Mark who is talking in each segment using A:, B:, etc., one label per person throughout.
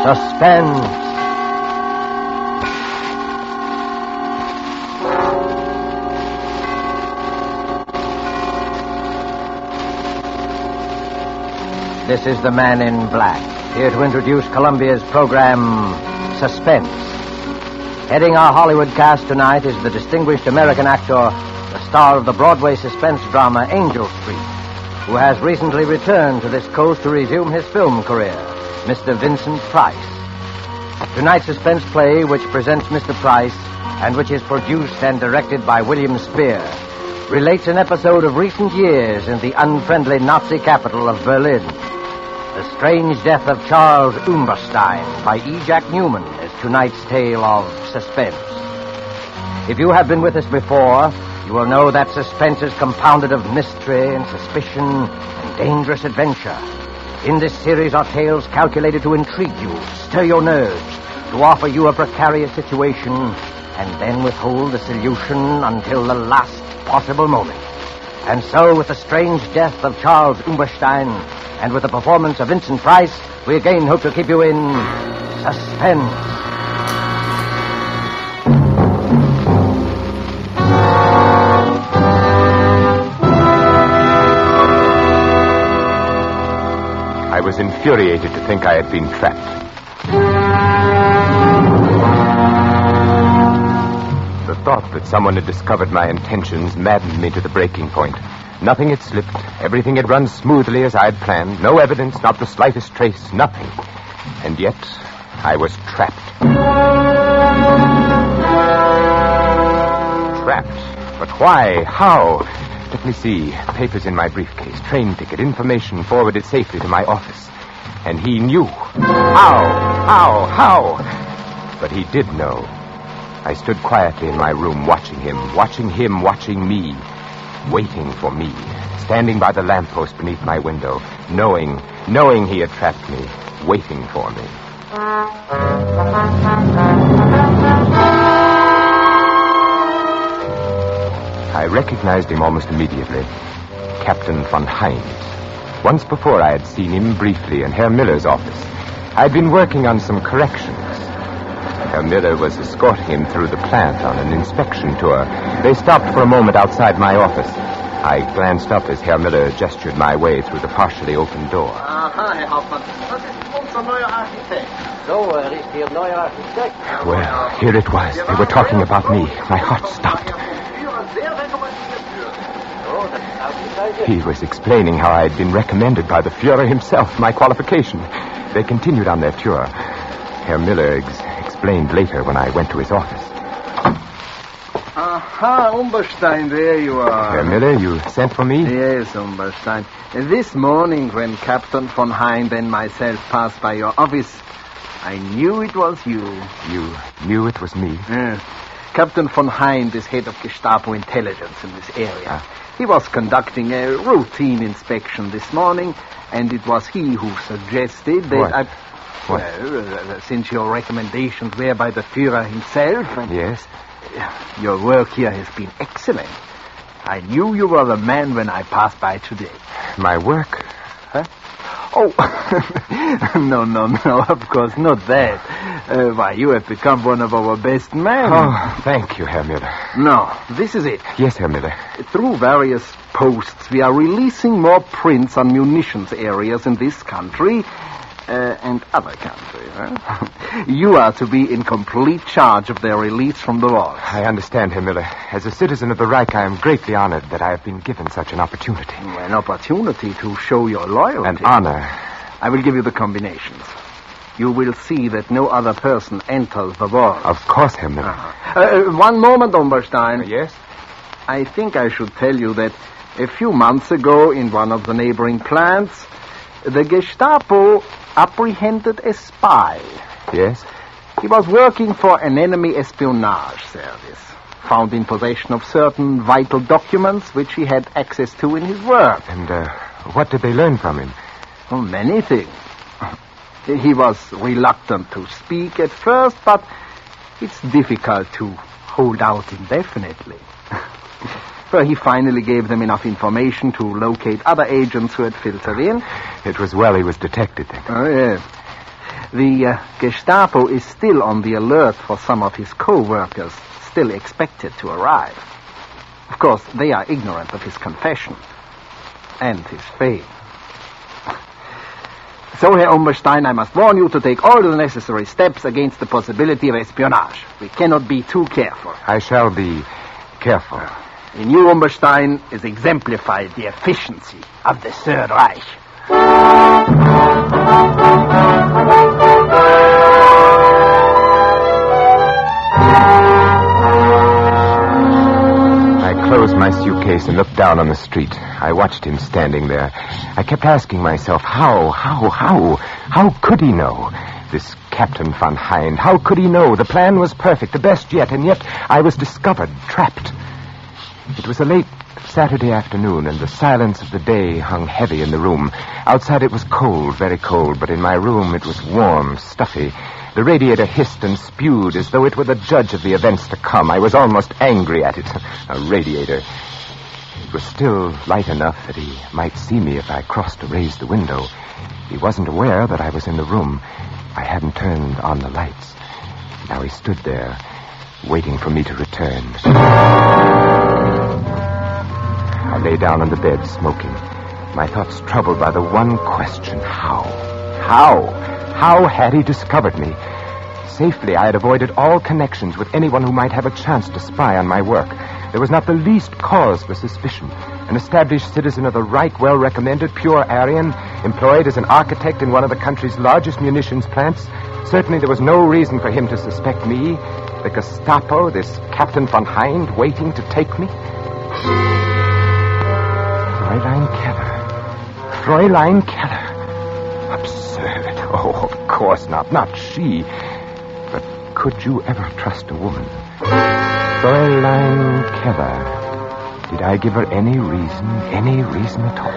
A: Suspense. This is the Man in Black, here to introduce Columbia's program, Suspense. Heading our Hollywood cast tonight is the distinguished American actor, the star of the Broadway suspense drama Angel Street, who has recently returned to this coast to resume his film career, Mr. Vincent Price. Tonight's suspense play, which presents Mr. Price, and which is produced and directed by William Spear, relates an episode of recent years in the unfriendly Nazi capital of Berlin. The Strange Death of Charles Umberstein by E. Jack Newman is tonight's tale of suspense. If you have been with us before, you will know that suspense is compounded of mystery and suspicion and dangerous adventure. In this series are tales calculated to intrigue you, stir your nerves, to offer you a precarious situation, and then withhold the solution until the last possible moment. And so, with the strange death of Charles Umberstein, and with the performance of Vincent Price, we again hope to keep you in suspense.
B: I was infuriated to think I had been trapped. The thought that someone had discovered my intentions maddened me to the breaking point. Nothing had slipped. Everything had run smoothly as I had planned. No evidence, not the slightest trace, nothing. And yet, I was trapped. Trapped? But why? How? Let me see. Papers in my briefcase, train ticket, information forwarded safely to my office. And he knew. How? But he did know. I stood quietly in my room, watching him, watching me. Waiting for me, standing by the lamppost beneath my window, knowing he had trapped me, waiting for me. I recognized him almost immediately. Captain von Heinz. Once before I had seen him briefly in Herr Miller's office. I had been working on some corrections. Herr Miller was escorting him through the plant on an inspection tour. They stopped for a moment outside my office. I glanced up as Herr Miller gestured my way through the partially open door.
C: Aha, Herr Hauptmann. Das ist unser neuer Architekt.
A: So, ist Ihr neuer Architekt?
B: Well, here it was. They were talking about me. My heart stopped. He was explaining how I had been recommended by the Führer himself, my qualification. They continued on their tour. Herr Miller explained later when I went to his office.
C: Aha, Umberstein, there you are.
B: Herr Miller, you sent for me?
C: Yes, Umberstein. This morning, when Captain von Hind and myself passed by your office, I knew it was you.
B: You knew it was me?
C: Yes. Captain von Hind is head of Gestapo intelligence in this area. He was conducting a routine inspection this morning, and it was he who suggested that
B: What?
C: Well, since your recommendations were by the Führer himself...
B: Yes?
C: Your work here has been excellent. I knew you were the man when I passed by today.
B: My work?
C: Huh? Oh, no, of course not that. Why, you have become one of our best men.
B: Oh, thank you, Herr Miller.
C: No, this is it.
B: Yes, Herr Miller.
C: Through various posts, we are releasing more prints on munitions areas in this country and other countries. Huh? You are to be in complete charge of their release from the vaults.
B: I understand, Herr Miller. As a citizen of the Reich, I am greatly honored that I have been given such an opportunity.
C: An opportunity to show your loyalty.
B: An honor.
C: I will give you the combinations. You will see that no other person enters the vault.
B: Of course, Herr Miller.
C: One moment, Umberstein.
B: Yes?
C: I think I should tell you that a few months ago in one of the neighboring plants, the Gestapo apprehended a spy.
B: Yes?
C: He was working for an enemy espionage service, found in possession of certain vital documents which he had access to in his work.
B: And what did they learn from him?
C: Oh, many things. He was reluctant to speak at first, but it's difficult to hold out indefinitely. Well, he finally gave them enough information to locate other agents who had filtered in.
B: It was well he was detected then.
C: Oh, yes. The Gestapo is still on the alert for some of his co-workers still expected to arrive. Of course, they are ignorant of his confession and his fame. So, Herr Umberstein, I must warn you to take all the necessary steps against the possibility of espionage. We cannot be too careful.
B: I shall be careful.
C: In you, Umberstein, is exemplified the efficiency of the Third Reich.
B: I closed my suitcase and looked down on the street. I watched him standing there. I kept asking myself, how could he know? This Captain von Hind, how could he know? The plan was perfect, the best yet, and yet I was discovered, trapped. It was a late Saturday afternoon, and the silence of the day hung heavy in the room. Outside it was cold, very cold, but in my room it was warm, stuffy. The radiator hissed and spewed as though it were the judge of the events to come. I was almost angry at it. A radiator. It was still light enough that he might see me if I crossed to raise the window. He wasn't aware that I was in the room. I hadn't turned on the lights. Now he stood there, waiting for me to return. I lay down on the bed, smoking. My thoughts troubled by the one question, how? How had he discovered me? Safely, I had avoided all connections with anyone who might have a chance to spy on my work. There was not the least cause for suspicion. An established citizen of the Reich, well-recommended, pure Aryan, employed as an architect in one of the country's largest munitions plants. Certainly there was no reason for him to suspect me. The Gestapo, this Captain von Hind, waiting to take me. Fräulein Keller. Absurd. Oh, of course not she. But could you ever trust a woman? Fräulein Keller. Did I give her any reason at all?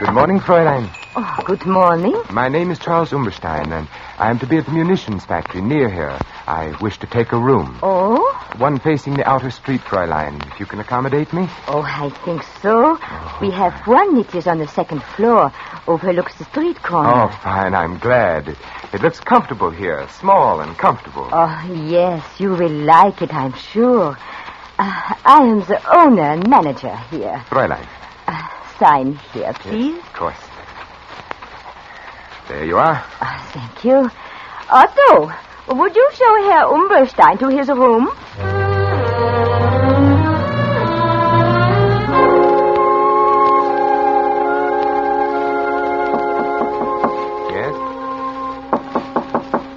B: Good morning, Fräulein.
D: Oh, good morning.
B: My name is Charles Umberstein, and I am to be at the munitions factory near here. I wish to take a room.
D: Oh?
B: One facing the outer street, Fräulein, if you can accommodate me.
D: Oh, I think so. We have one. It is on the second floor, overlooks the street corner.
B: Oh, fine, I'm glad. It looks comfortable here, small and comfortable.
D: Oh, yes, you will like it, I'm sure. I am the owner and manager here.
B: Fräulein.
D: Sign here, please.
B: Yes, of course. There you are.
D: Thank you. Otto, would you show Herr Umberstein to his room?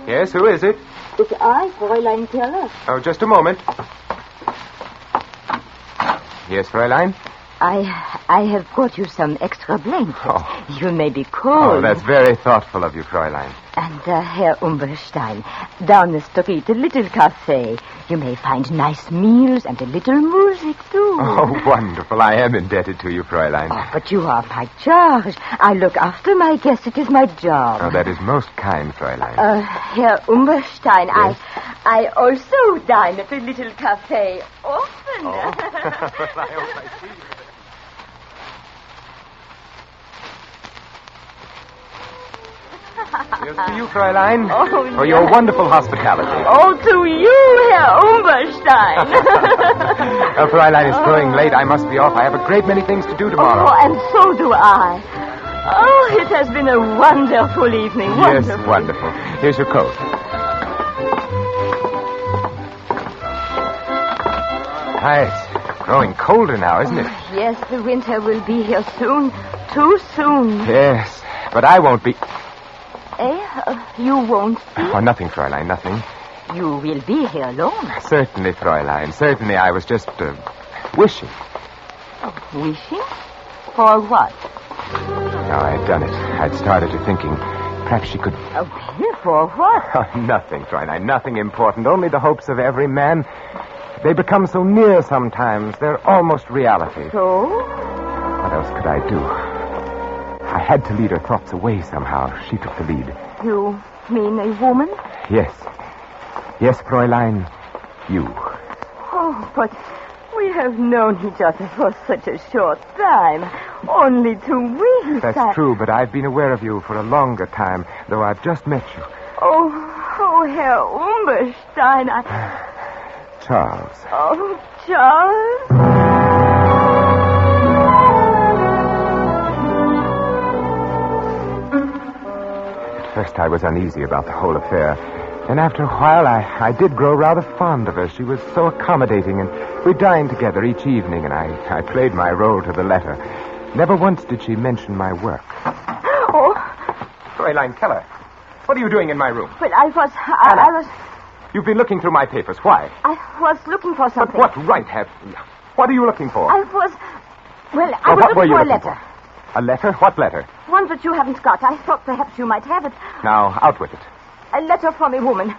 B: Yes, who is it?
D: It's I, Fräulein Keller.
B: Oh, just a moment. Yes, Fräulein?
D: I have brought you some extra blankets.
B: Oh.
D: You may be cold.
B: Oh, that's very thoughtful of you, Fräulein.
D: And Herr Umberstein, down the street, a little cafe. You may find nice meals and a little music, too.
B: Oh, wonderful. I am indebted to you, Fräulein.
D: Oh, but you are my charge. I look after my guests. It is my job.
B: Oh, that is most kind, Fräulein.
D: Herr Umberstein,
B: yes?
D: I also dine at the little cafe often.
B: Oh. I hope I see you. Here's to you, Fräulein, for your wonderful hospitality.
D: Oh, to you, Herr Umberstein.
B: Fräulein, it's growing late. I must be off. I have a great many things to do tomorrow.
D: Oh, and so do I. Oh, it has been a wonderful evening. Wonderful.
B: Yes, wonderful. Here's your coat. It's growing colder now, isn't it?
D: Yes, the winter will be here soon. Too soon.
B: Yes, but I won't be...
D: You won't be?
B: Oh, nothing, Fräulein, nothing.
D: You will be here alone.
B: Certainly, Fräulein. Certainly, I was just wishing.
D: Wishing? For what?
B: No, I had done it. I'd started to thinking perhaps she could...
D: For what?
B: Nothing, Fräulein, nothing important. Only the hopes of every man. They become so near sometimes. They're almost reality.
D: So?
B: What else could I do? I had to lead her thoughts away somehow. She took the lead.
D: You mean a woman?
B: Yes. Yes, Fräulein. You.
D: Oh, but we have known each other for such a short time. Only 2 weeks.
B: That's true, but I've been aware of you for a longer time, though I've just met you.
D: Oh, Herr Umberstein.
B: Charles.
D: Oh, Charles.
B: At first I was uneasy about the whole affair. And after a while, I did grow rather fond of her. She was so accommodating, and we dined together each evening, and I played my role to the letter. Never once did she mention my work.
D: Oh.
B: Fräulein Keller, what are you doing in my room?
D: Well, I was...
B: You've been looking through my papers. Why?
D: I was looking for something.
B: But what right have... What are you looking for?
D: I was
B: what
D: looking
B: were you
D: for a
B: looking
D: letter.
B: for? A letter? What letter?
D: One that you haven't got. I thought perhaps you might have it.
B: Now, out with it.
D: A letter from a woman.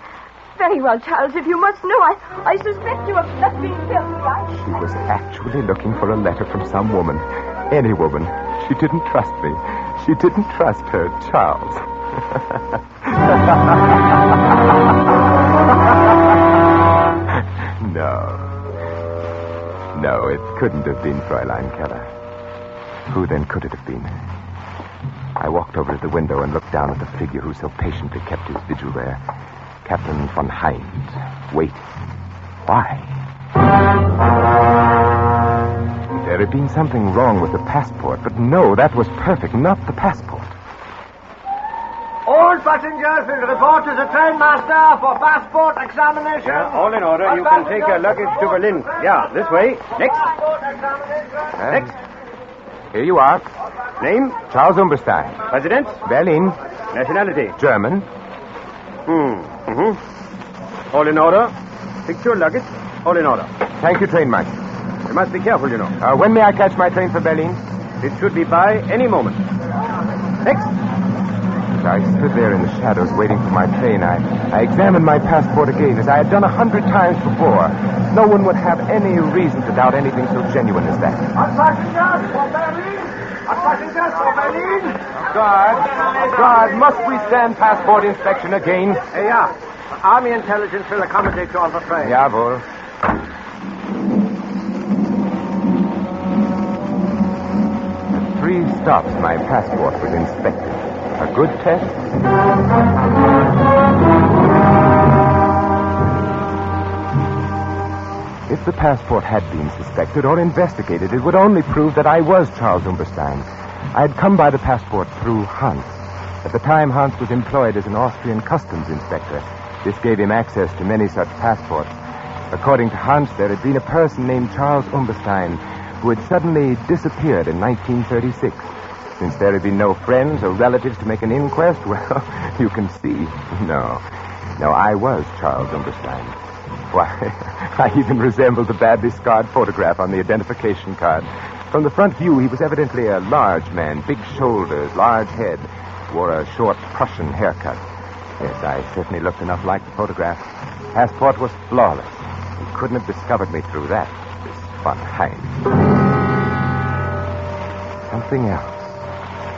D: Very well, Charles, if you must know, I suspect you of not being guilty.
B: She was actually looking for a letter from some woman. Any woman. She didn't trust me. She didn't trust her Charles. No, it couldn't have been Fräulein Keller. Who then could it have been? I walked over to the window and looked down at the figure who so patiently kept his vigil there. Captain von Heinz, waiting. Why? There had been something wrong with the passport, but no, that was perfect, not the passport.
E: All passengers will report to the trainmaster for passport examination.
F: Yeah, all in order. You can take your luggage to Berlin. Yeah, this way. Next. Next.
B: Here you are.
F: Name?
B: Charles Umberstein.
F: Residence?
B: Berlin.
F: Nationality?
B: German.
F: All in order. Fix your luggage. All in order.
B: Thank you, trainmaster.
F: You must be careful, you know.
B: When may I catch my train for Berlin?
F: It should be by any moment. Next.
B: As I stood there in the shadows waiting for my train, I examined my passport again, as I had done 100 times before. No one would have any reason to doubt anything so genuine as that.
E: Passengers for Berlin! Passengers for Berlin!
B: Guard, must we stand passport inspection again?
E: Yeah. Army intelligence will accommodate you on the train.
B: Jawohl. At 3 stops, my passport was inspected. A good test? If the passport had been suspected or investigated, it would only prove that I was Charles Umberstein. I had come by the passport through Hans. At the time, Hans was employed as an Austrian customs inspector. This gave him access to many such passports. According to Hans, there had been a person named Charles Umberstein who had suddenly disappeared in 1936. Since there had been no friends or relatives to make an inquest, well, you can see. No, I was Charles Umberstein. Why, I even resembled the badly scarred photograph on the identification card. From the front view, he was evidently a large man, big shoulders, large head, wore a short Prussian haircut. Yes, I certainly looked enough like the photograph. Passport was flawless. He couldn't have discovered me through that, this von Heinz. Something else.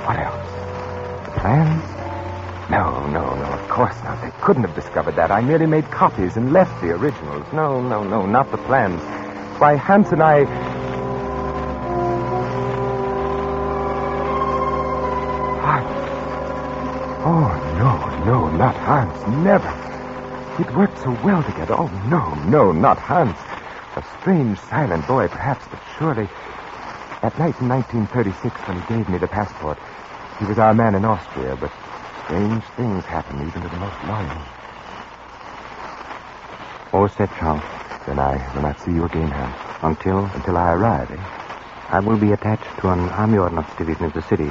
B: What else? The plans? No, of course not. They couldn't have discovered that. I merely made copies and left the originals. No, not the plans. Why, Hans and I... Hans. Oh, no, not Hans. Never. We'd worked so well together. Oh, no, not Hans. A strange, silent boy, perhaps, but surely... That night in 1936, when he gave me the passport, he was our man in Austria, but strange things happen even to the most loyal.
G: All set, Charles.
B: Then I will not see you again, Hans.
G: Until
B: I arrive, eh?
G: I will be attached to an army ordnance division in the city.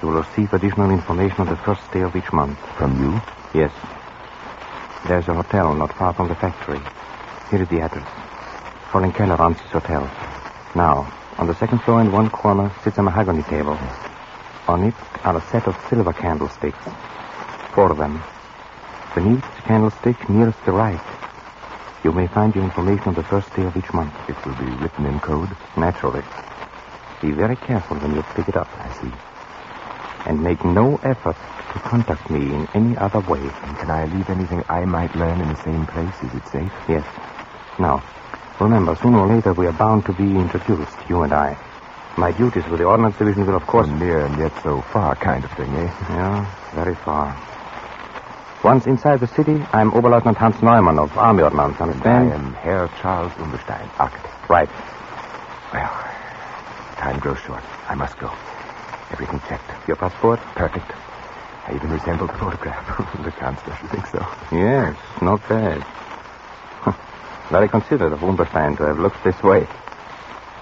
G: You will receive additional information on the first day of each month.
B: From you?
G: Yes. There's a hotel not far from the factory. Here is the address. Fräulein Keller runs this hotel. Now, on the second floor in one corner sits a mahogany table. On it are a set of silver candlesticks. 4 of them. Beneath each candlestick, nearest the right, you may find your information on the first day of each month.
B: It will be written in code?
G: Naturally. Be very careful when you pick it up.
B: I see.
G: And make no effort to contact me in any other way.
B: And can I leave anything I might learn in the same place? Is it safe?
G: Yes. Now, remember, sooner or later we are bound to be introduced, you and I. My duties with the Ordnance Division will, of course...
B: Near and yet so far kind of thing, eh?
G: Yeah, very far. Once inside the city, I'm Oberleutnant Hans Neumann of Army Ordnance, understand?
B: I am Herr Charles Umberstein, architect.
G: Right.
B: Well, time grows short. I must go. Everything checked.
G: Your passport?
B: Perfect. I even resemble the photograph. The Kanzler, you think so?
G: Yes, not bad. Very considerate of Umberstein to have looked this way.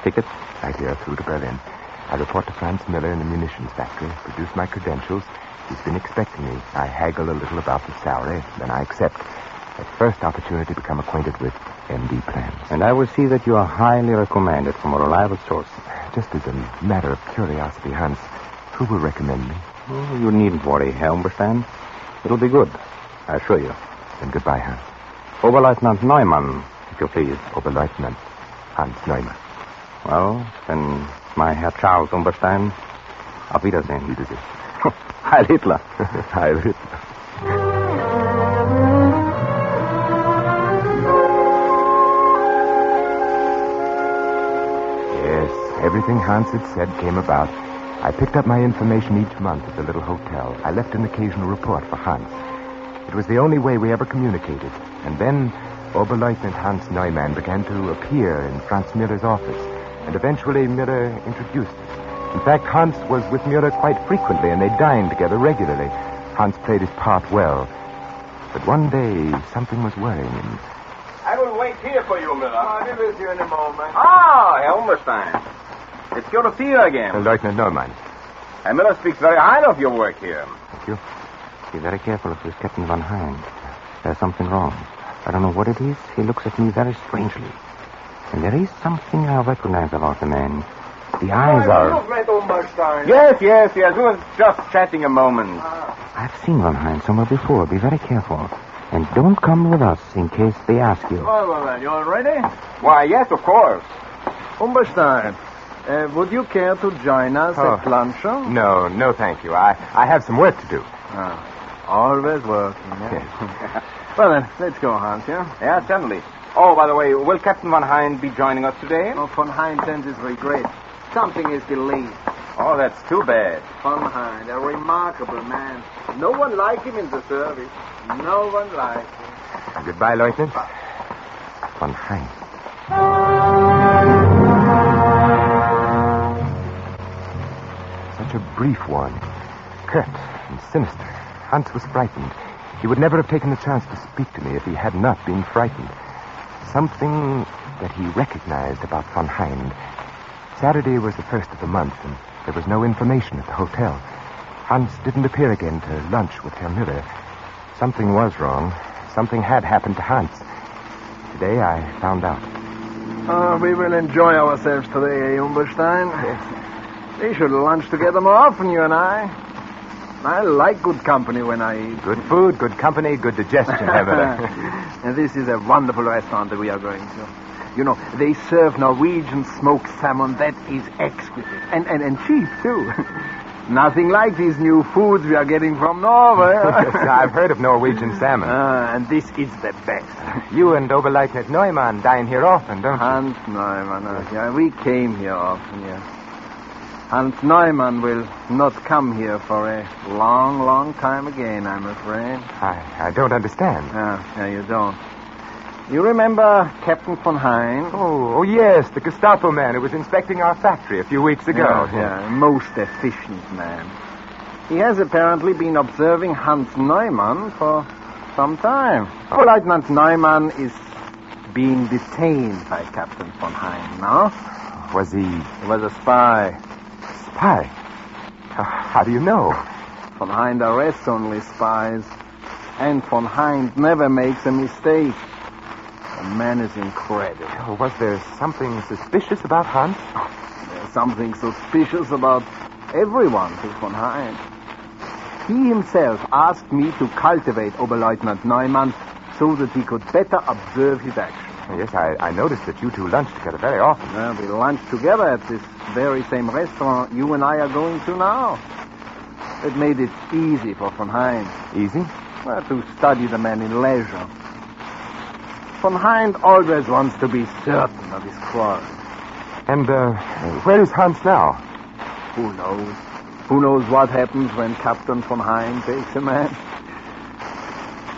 G: Ticket?
B: Right here, through to Berlin. I report to Franz Miller in the munitions factory, produce my credentials. He's been expecting me. I haggle a little about the salary, then I accept. At first opportunity to become acquainted with MD plans.
G: And I will see that you are highly recommended from a reliable source.
B: Just as a matter of curiosity, Hans, who will recommend me?
G: Oh, you needn't worry, Herr Umberstein. It'll be good, I assure you.
B: Then goodbye, Hans.
G: Oberleutnant Neumann, if you please.
B: Oberleutnant Hans Neumann.
G: Well, then, my Herr Charles Umberstein, auf Wiedersehen.
B: Wiedersehen.
G: Heil Hitler.
B: Heil Hitler. Yes, everything Hans had said came about. I picked up my information each month at the little hotel. I left an occasional report for Hans. It was the only way we ever communicated. And then Oberleutnant Hans Neumann began to appear in Franz Miller's office. And eventually Miller introduced us. In fact, Hans was with Miller quite frequently, and they dined together regularly. Hans played his part well. But one day, something was worrying him.
F: I will wait here for you, Miller.
E: I'll be with you in a moment.
F: Ah, Herr Umberstein. It's good to see you again.
B: Lieutenant Neumann.
F: Herr Miller speaks very highly of your work here.
G: Thank you. Be very careful of this Captain Von Hind. There's something wrong. I don't know what it is. He looks at me very strangely. And there is something I recognize about the man. The eyes are...
E: Look, Red Umberstein.
F: Yes. We were just chatting a moment.
G: I've seen Von Hind somewhere before. Be very careful. And don't come with us in case they ask you.
E: Well, then, you all ready?
F: Why, yes, of course.
C: Umberstein, would you care to join us at luncheon?
B: No, thank you. I have some work to do.
C: Always working, yeah? Well, then, let's go, Hans, yeah?
F: Yeah, certainly. Oh, by the way, will Captain Von Hind be joining us today?
C: Oh, Von Hind sends his regret. Something is delayed.
F: Oh, that's too bad.
C: Von Hind, a remarkable man. No one like him in the service. No one like him.
B: Goodbye, Lieutenant. Von Hind. Such a brief one. Curt and sinister. Hans was frightened. He would never have taken the chance to speak to me if he had not been frightened. Something that he recognized about Von Hind. Saturday was the first of the month, and there was no information at the hotel. Hans didn't appear again to lunch with Herr Miller. Something was wrong. Something had happened to Hans. Today I found out.
C: We will enjoy ourselves today, Umberstein.
B: Yes.
C: We should lunch together more often, you and I. I like good company when I eat.
B: Good food, good company, good digestion, Herr Miller.
C: And this is a wonderful restaurant that we are going to. You know, they serve Norwegian smoked salmon. That is exquisite. And cheap, too. Nothing like these new foods we are getting from Norway.
B: Yes, I've heard of Norwegian salmon.
C: And this is the best.
B: You and Oberleutnant Neumann dine here often, don't you?
C: Hans Neumann. Yeah, we came here often, yes. Hans Neumann will not come here for a long, long time again, I'm afraid.
B: I don't understand.
C: Yeah, you don't. You remember Captain Von Hind?
B: Oh, yes, the Gestapo man who was inspecting our factory a few weeks ago.
C: Yeah, most efficient man. He has apparently been observing Hans Neumann for some time. Lieutenant Neumann is being detained by Captain Von Hind now.
B: Was he...
C: He was a spy.
B: Spy? How do you know?
C: Von Hind arrests only spies. And Von Hind never makes a mistake. The man is incredible.
B: Was there something suspicious about Hans?
C: There's something suspicious about everyone to Von Hind. He himself asked me to cultivate Oberleutnant Neumann so that he could better observe his actions.
B: Yes, I noticed that you two lunch together very often.
C: We lunch together at this very same restaurant you and I are going to now. It made it easy for Von Hind.
B: Easy?
C: Well, to study the man in leisure. Von Hind always wants to be certain of his quarry.
B: And, where is Hans now?
C: Who knows? Who knows what happens when Captain von Hein takes a man?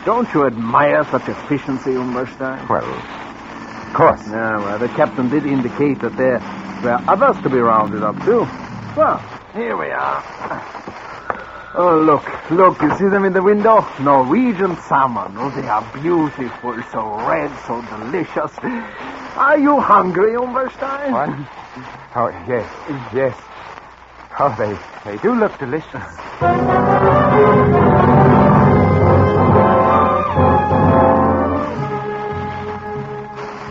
C: Don't you admire such efficiency, Umberstein?
B: Well, of course.
C: Yeah, well, the captain did indicate that there were others to be rounded up, too. Well, here we are. Oh, look, you see them in the window? Norwegian salmon. Oh, they are beautiful, so red, so delicious. Are you hungry, Umberstein?
B: What? Oh, yes. Oh, they do look delicious.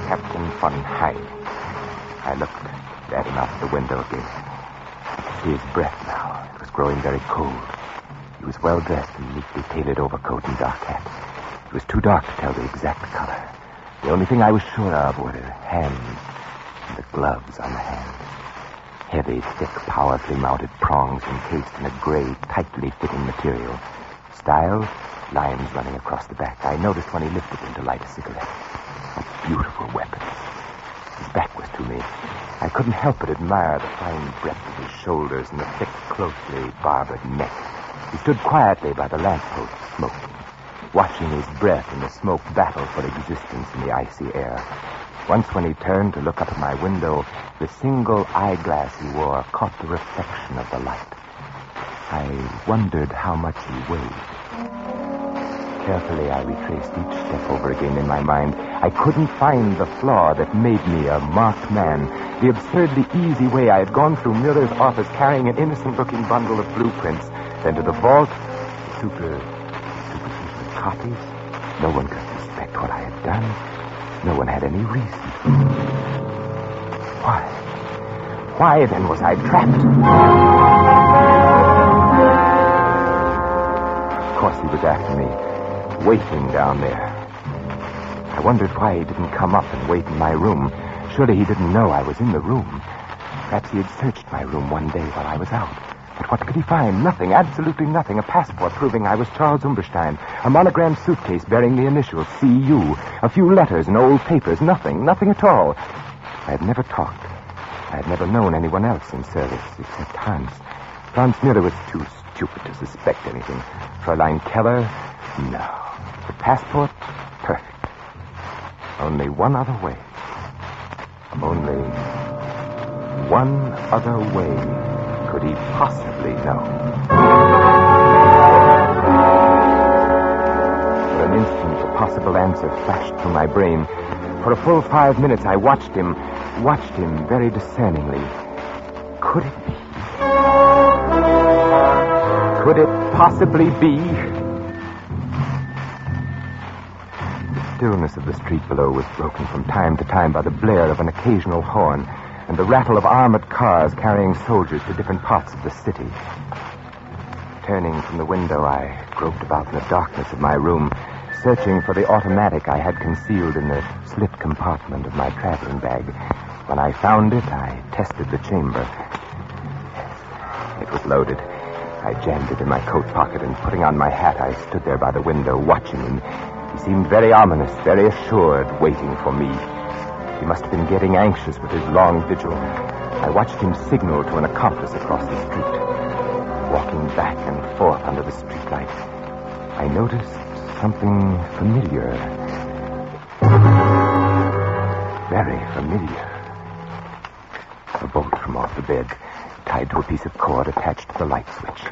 B: Captain von Hein. I looked at him out the window again. I could see his breath now. It was growing very cold. He was well dressed in neatly tailored overcoat and dark hat. It was too dark to tell the exact color. The only thing I was sure of were the hands and the gloves on the hands. Heavy, thick, powerfully mounted prongs encased in a gray, tightly fitting material. Style, lines running across the back. I noticed when he lifted them to light a cigarette. What beautiful weapons. His back was to me. I couldn't help but admire the fine breadth of his shoulders and the thick, closely barbered neck. He stood quietly by the lamppost, smoking, watching his breath and the smoke battle for existence in the icy air. Once when he turned to look up at my window, the single eyeglass he wore caught the reflection of the light. I wondered how much he weighed. Carefully, I retraced each step over again in my mind. I couldn't find the flaw that made me a marked man. The absurdly easy way I had gone through Miller's office carrying an innocent-looking bundle of blueprints, then to the vault, superficial copies. No one could suspect what I had done. No one had any reason. Why then was I trapped? Of course he was after me, waiting down there. I wondered why he didn't come up and wait in my room. Surely he didn't know I was in the room. Perhaps he had searched my room one day while I was out. But what could he find? Nothing, absolutely nothing. A passport proving I was Charles Umberstein. A monogrammed suitcase bearing the initials C.U. A few letters and old papers. Nothing at all. I had never talked. I had never known anyone else in service except Hans. Franz Müller was too stupid to suspect anything. Fräulein Keller? No. The passport? Perfect. Only one other way. Only one other way could he possibly know. For an instant, the possible answer flashed through my brain. For a full 5 minutes, I watched him very discerningly. Could it be? Could it possibly be? The stillness of the street below was broken from time to time by the blare of an occasional horn and the rattle of armored cars carrying soldiers to different parts of the city. Turning from the window, I groped about in the darkness of my room, searching for the automatic I had concealed in the slit compartment of my traveling bag. When I found it, I tested the chamber. It was loaded. I jammed it in my coat pocket, and putting on my hat, I stood there by the window, watching him. He seemed very ominous, very assured, waiting for me. He must have been getting anxious with his long vigil. I watched him signal to an accomplice across the street. Walking back and forth under the streetlight, I noticed something familiar. Very familiar. A bolt from off the bed, tied to a piece of cord attached to the light switch.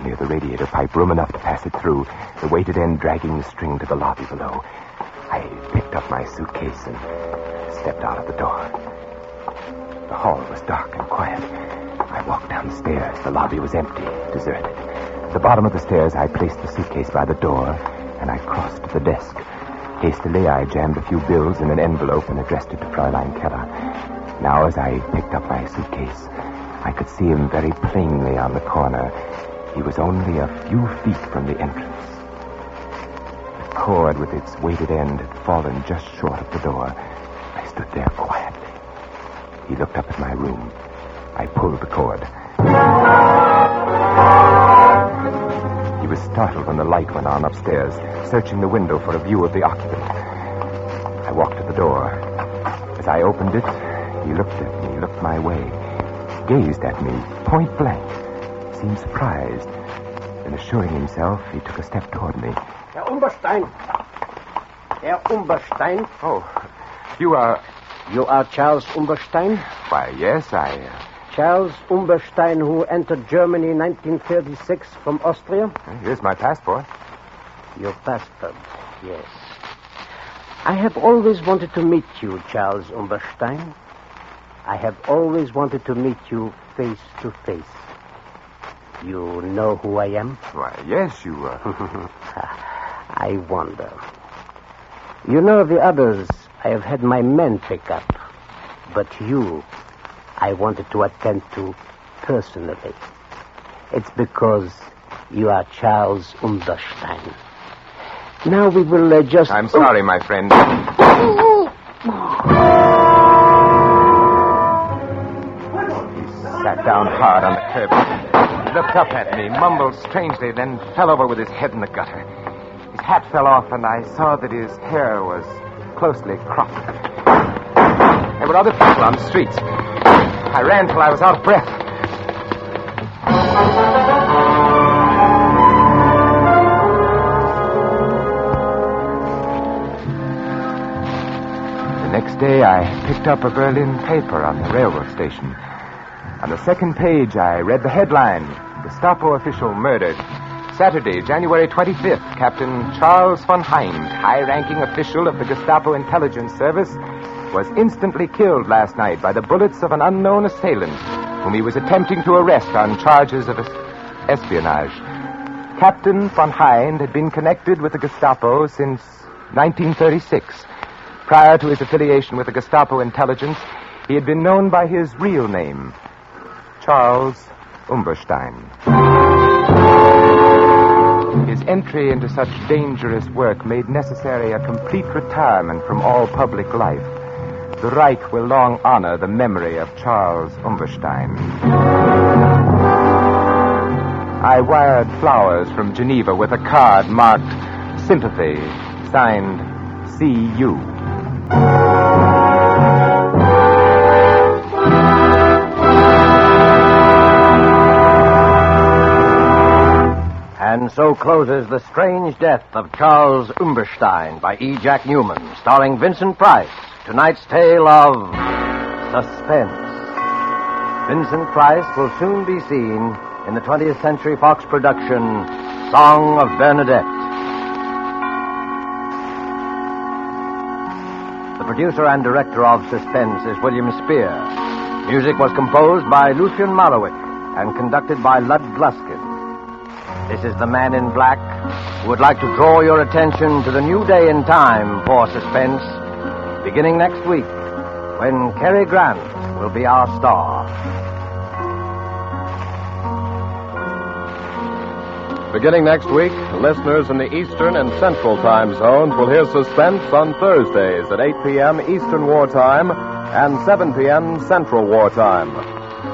B: Near the radiator pipe, room enough to pass it through, the weighted end dragging the string to the lobby below. I picked up my suitcase and stepped out of the door. The hall was dark and quiet. I walked down the stairs. The lobby was empty, deserted. At the bottom of the stairs, I placed the suitcase by the door, and I crossed to the desk. Hastily, I jammed a few bills in an envelope and addressed it to Fräulein Keller. Now, as I picked up my suitcase, I could see him very plainly on the corner. He was only a few feet from the entrance. The cord with its weighted end had fallen just short of the door. I stood there quietly. He looked up at my room. I pulled the cord. He was startled when the light went on upstairs, searching the window for a view of the occupant. I walked to the door. As I opened it, He looked at me, looked my way, gazed at me, point blank, seemed surprised. Then, assuring himself, he took a step toward me.
F: Herr Umberstein. Herr Umberstein.
B: Oh, you are...
F: You are Charles Umberstein?
B: Why, yes,
F: Charles Umberstein, who entered Germany in 1936 from Austria?
B: Here's my passport.
F: Your passport, yes. I have always wanted to meet you, Charles Umberstein. I have always wanted to meet you face to face. You know who I am?
B: Why, yes, you...
F: I wonder. You know, the others I have had my men pick up. But you, I wanted to attend to personally. It's because you are Charles Umberstein. Now we will just...
B: I'm sorry, my friend. He sat down hard on the curb. He looked up at me, mumbled strangely, then fell over with his head in the gutter. His hat fell off, and I saw that his hair was closely cropped. There were other people on the streets. I ran till I was out of breath. The next day, I picked up a Berlin paper on the railroad station. On the second page, I read the headline, Gestapo official murdered. Saturday, January 25th, Captain Charles von Heinz, high-ranking official of the Gestapo intelligence service, was instantly killed last night by the bullets of an unknown assailant whom he was attempting to arrest on charges of espionage. Captain von Heinz had been connected with the Gestapo since 1936. Prior to his affiliation with the Gestapo intelligence, he had been known by his real name, Charles Umberstein. His entry into such dangerous work made necessary a complete retirement from all public life. The Reich will long honor the memory of Charles Umberstein. I wired flowers from Geneva with a card marked Sympathy, signed C.U.
A: And so closes The Strange Death of Charles Umberstein by E. Jack Newman, starring Vincent Price. Tonight's tale of Suspense. Vincent Price will soon be seen in the 20th Century Fox production, Song of Bernadette. The producer and director of Suspense is William Spear. Music was composed by Lucien Morawick and conducted by Lud Gluskin. This is the Man in Black, who would like to draw your attention to the new day and time for Suspense, beginning next week, when Cary Grant will be our star.
H: Beginning next week, listeners in the Eastern and Central time zones will hear Suspense on Thursdays at 8 p.m. Eastern Wartime and 7 p.m. Central Wartime.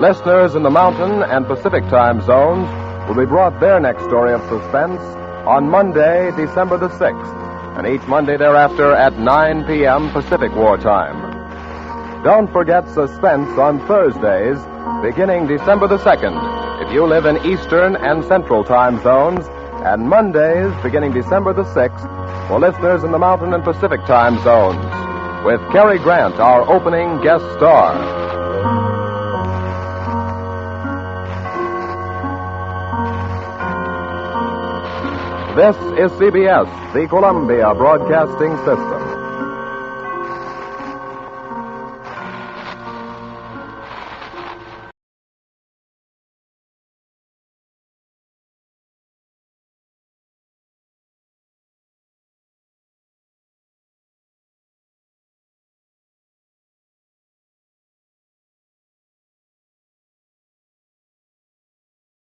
H: Listeners in the Mountain and Pacific time zones will be brought their next story of suspense on Monday, December the 6th, and each Monday thereafter at 9 p.m. Pacific Wartime. Don't forget Suspense on Thursdays, beginning December the 2nd, if you live in Eastern and Central time zones, and Mondays, beginning December the 6th, for listeners in the Mountain and Pacific time zones, with Cary Grant, our opening guest star. This is CBS, the Columbia Broadcasting System.